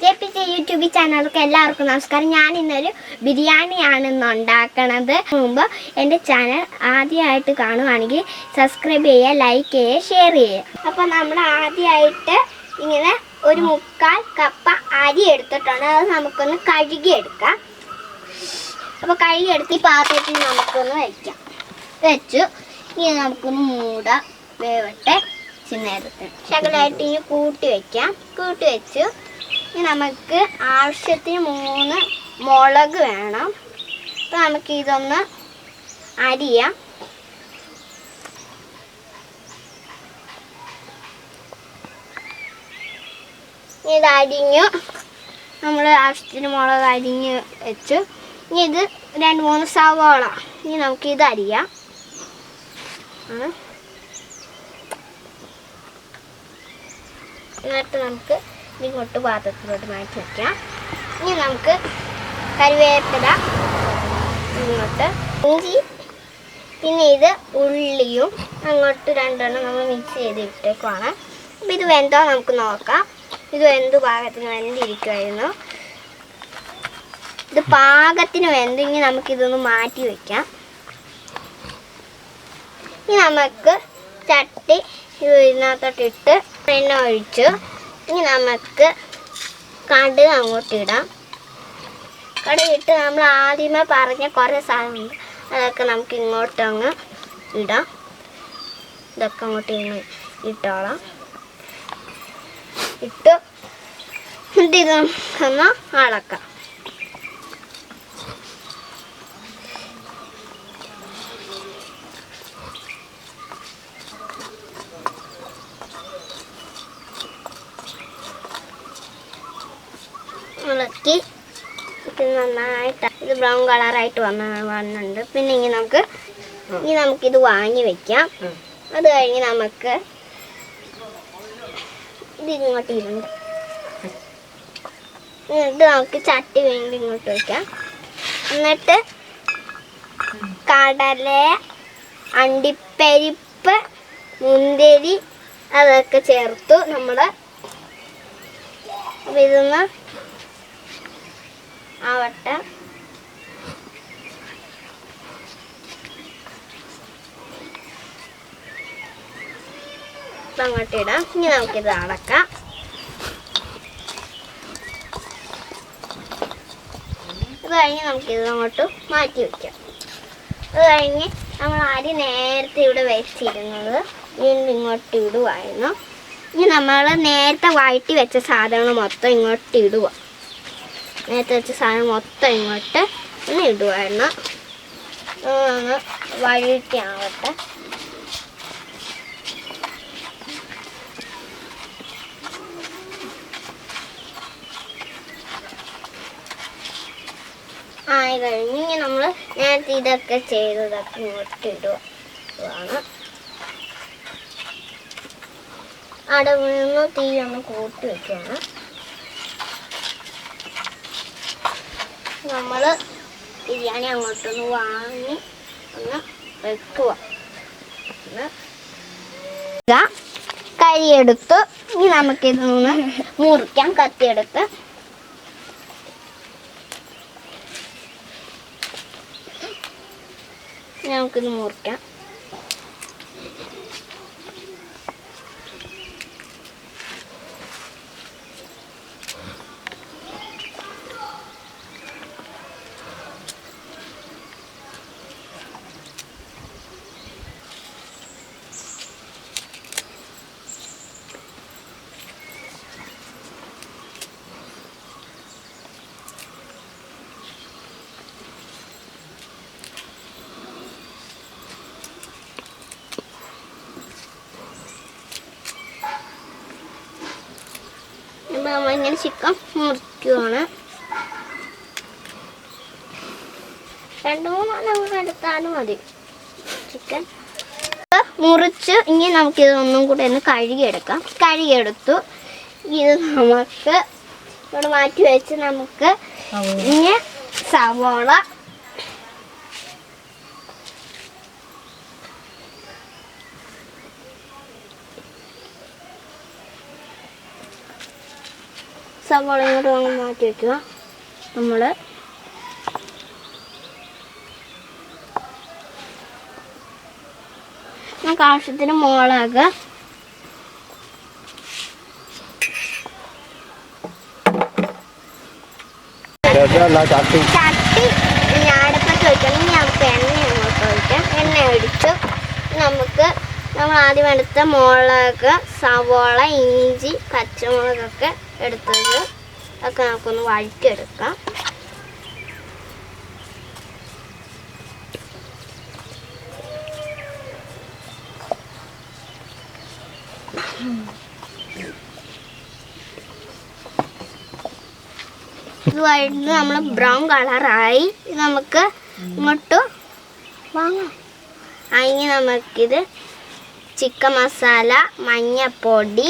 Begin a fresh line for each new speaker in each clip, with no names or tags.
JPJ YouTube ചാനലിലേക്ക് എല്ലാവർക്കും നമസ്കാരം. ഞാൻ ഇന്നൊരു ബിരിയാണിയാണ് ഇന്ന് ഉണ്ടാക്കണത്. മുമ്പ് എൻ്റെ ചാനൽ ആദ്യമായിട്ട് കാണുവാണെങ്കിൽ സബ്സ്ക്രൈബ് ചെയ്യുക, ലൈക്ക് ചെയ്യുക, ഷെയർ ചെയ്യുക. അപ്പോൾ നമ്മൾ ആദ്യമായിട്ട് ഇങ്ങനെ ഒരു 3/4 കപ്പ് അരി എടുത്തിട്ടുണ്ട്. അത് നമുക്കൊന്ന് കഴുകിയെടുക്കാം. അപ്പോൾ കഴുകിയെടുത്ത് ഈ പാത്രത്തിൽ നമുക്കൊന്ന് വെച്ചു ഇനി നമുക്കൊന്ന് മൂടാം. വേവട്ടെ. നേരത്തെ ശകലമായിട്ട് ഇനി കൂട്ടി വെച്ചു. ഇനി നമുക്ക് ആവശ്യത്തിന് 3 മുളക് വേണം. അപ്പോൾ നമുക്ക് ഇതൊന്ന് അരിയാം. ഇത് അരിഞ്ഞു. നമ്മൾ ആവശ്യത്തിന് മുളക് അരിഞ്ഞ് വെച്ചു. ഇനി ഇത് 2-3 സവാള. ഇനി നമുക്കിത് അരിയാം. എന്നിട്ട് നമുക്ക് ഇങ്ങോട്ട് പാത്രത്തിലോട്ട് മാറ്റി വയ്ക്കാം. ഇനി നമുക്ക് കറിവേപ്പില ഇങ്ങോട്ട്, ഇഞ്ചി, പിന്നെ ഇത് ഉള്ളിയും അങ്ങോട്ട് 2 നമ്മൾ മിക്സ് ചെയ്ത് ഇട്ടേക്കുവാണ്. അപ്പം ഇത് വെന്തോ നമുക്ക് നോക്കാം. ഇത് എന്ത് പാകത്തിന് വെന്തിരിക്കുമായിരുന്നു. ഇത് പാകത്തിന് വെന്തെങ്കിൽ നമുക്കിതൊന്ന് മാറ്റി വയ്ക്കാം. ഇനി നമുക്ക് ചട്ടി ഇതിനകത്തോട്ടിട്ട് എണ്ണ ഒഴിച്ചു. ഇനി നമുക്ക് കടുക് അങ്ങോട്ട് ഇടാം. കടുകിട്ട് നമ്മൾ ആദ്യമേ പറഞ്ഞ കുറേ സാധനമുണ്ട്, അതൊക്കെ നമുക്ക് ഇങ്ങോട്ടങ്ങ് ഇടാം. ഇതൊക്കെ അങ്ങോട്ട് ഇട്ടോളാം. എന്നിട്ട് ഇതൊന്ന് അളക്കാം. ഇളക്കി ഇത് നന്നായിട്ട് ഇത് ബ്രൗൺ കളറായിട്ട് വന്നിട്ടുണ്ട്. പിന്നെ നമുക്കിത് വാങ്ങി വെക്കാം. അത് കഴിഞ്ഞ് നമുക്ക് ഇത് ഇങ്ങോട്ട് ഇരുണ്ട് എന്നിട്ട് നമുക്ക് ചട്ടി വീണ്ടും ഇങ്ങോട്ട് വയ്ക്കാം. എന്നിട്ട് കടല, അണ്ടിപ്പരിപ്പ്, മുന്തിരി അതൊക്കെ ചേർത്തു നമ്മൾ. അപ്പം ഇതൊന്ന് ആവട്ടെ. അങ്ങോട്ട് ഇടാം. ഇനി നമുക്കിത് അടക്കാം. അത് കഴിഞ്ഞ് നമുക്കിത് അങ്ങോട്ട് മാറ്റി വയ്ക്കാം. അത് കഴിഞ്ഞ് നമ്മൾ അരി നേരത്തെ ഇവിടെ വെച്ചിരുന്നത് വീണ്ടും ഇങ്ങോട്ട് ഇടുവായിരുന്നു. ഇനി നമ്മൾ നേരത്തെ വഴറ്റി വെച്ച സാധനങ്ങൾ മൊത്തം ഇങ്ങോട്ട് ഇടുക. നേരത്തെ വെച്ച സാധനം മൊത്തം ഇങ്ങോട്ട് ഒന്ന് ഇടുവായിരുന്നു. ഒന്ന് വഴറ്റിയാവട്ടെ. ആയി കഴിഞ്ഞ് ഇനി നമ്മൾ നേരത്തെ ഇതൊക്കെ ചെയ്തതൊക്കെ ഇങ്ങോട്ട് ഇടുവാണ്. അടവിന്ന് തീ ഒന്ന് കൂട്ടി വെക്കുകയാണ്. നമ്മൾ ബിരിയാണി അങ്ങോട്ടൊന്ന് വാങ്ങി ഒന്ന് വെക്കുക. കരിയെടുത്ത് ഇനി നമുക്കിതൊന്ന് മുറിക്കാം. കത്തിയെടുത്ത് നമുക്കിത് മുറിക്കാം. നമ്മളിങ്ങനെ ചിക്കൻ മുറിക്കുവാണ്. 2-3 എടുത്താലും മതി ചിക്കൻ. മുറിച്ച് ഇനി നമുക്കിതൊന്നും കൂടെ ഒന്ന് കഴുകിയെടുക്കാം. കഴുകിയെടുത്തു. ഇത് നമുക്ക് ഇവിടെ മാറ്റി വെച്ച് നമുക്ക് ഇനി സവോള, സവാള ഇങ്ങോട്ട് നമ്മൾ മാറ്റി വയ്ക്കുക. നമ്മൾ നമുക്ക് ആവശ്യത്തിന് മുളക്, ചട്ടി ഞാൻ അടുപ്പത്ത് വയ്ക്കണം. ഇനി നമുക്ക് എണ്ണ അങ്ങോട്ട് ഒഴിക്കാം. എണ്ണ ഒഴിച്ചു നമ്മൾ ആദ്യം എടുത്ത മുളക്, സവാള, ഇഞ്ചി, പച്ചമുളകൊക്കെ എടുത്തത് ഒക്കെ നമുക്കൊന്ന് വഴറ്റിയെടുക്കാം. ഇത് വഴറ്റി നമ്മൾ ബ്രൗൺ കളറായി. നമുക്ക് ഇങ്ങോട്ട് വാങ്ങാം. അതിന് നമുക്കിത് ചിക്കൻ മസാല, മഞ്ഞപ്പൊടി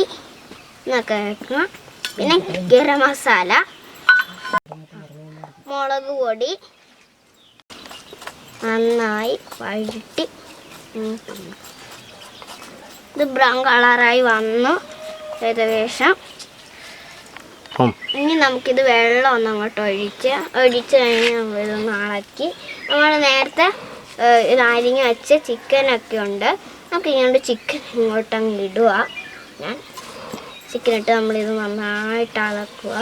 എന്നൊക്കെ വെക്കണം. പിന്നെ ഗരം മസാല, മുളക് പൊടി നന്നായി വഴറ്റി. ഇത് ബ്രൗൺ കളറായി വന്നു ഏകദേശം. ഇനി നമുക്കിത് വെള്ളം ഒന്ന് അങ്ങോട്ട് ഒഴിച്ച് കഴിഞ്ഞ് നമ്മളിതൊന്ന് ഇളക്കി. നമ്മൾ നേരത്തെ ഇത് അരിഞ്ഞ് വെച്ച ചിക്കനൊക്കെ ഉണ്ട്. നമുക്ക് ഇങ്ങോട്ട് ചിക്കൻ ഇങ്ങോട്ടങ്ങ് ഇടുക. ഞാൻ ചിക്കനിട്ട് നമ്മളിത് നന്നായിട്ട് ഇളക്കുക.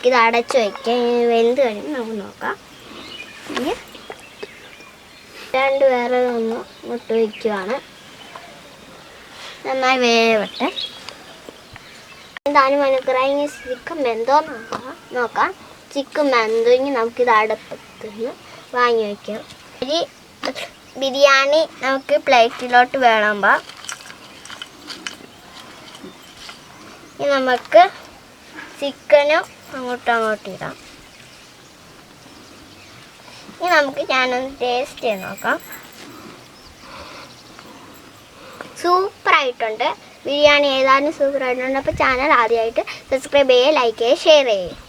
ഇത് അടച്ചു വയ്ക്കാം. വെന്ത് കഴിഞ്ഞ് നമുക്ക് നോക്കാം. ഇനി വേറെ ഒന്ന് മുട്ട് വയ്ക്കുവാണ്. നന്നായി വേവട്ടെ. എന്തായാലും മനസ്സിലായി ചിക്കൻ വെന്തോ നോക്കാം. ചിക്കൻ വെന്തു. ഇനി നമുക്കിത് അടുപ്പത്ത് വാങ്ങി വയ്ക്കാം. ഈ ബിരിയാണി നമുക്ക് പ്ലേറ്റിലോട്ട് വേണമ്പോൾ ഇനി നമുക്ക് ചിക്കനും അങ്ങോട്ടും ഇടാം. ഇനി നമുക്ക് ഞാനൊന്ന് ടേസ്റ്റ് ചെയ്ത് നോക്കാം. സൂപ്പറായിട്ടുണ്ട് ബിരിയാണി. ഏതായാലും സൂപ്പറായിട്ടുണ്ട്. അപ്പോൾ ചാനൽ ആദ്യമായിട്ട് സബ്സ്ക്രൈബ് ചെയ്യുക, ലൈക്ക് ചെയ്യുക, ഷെയർ ചെയ്യുക.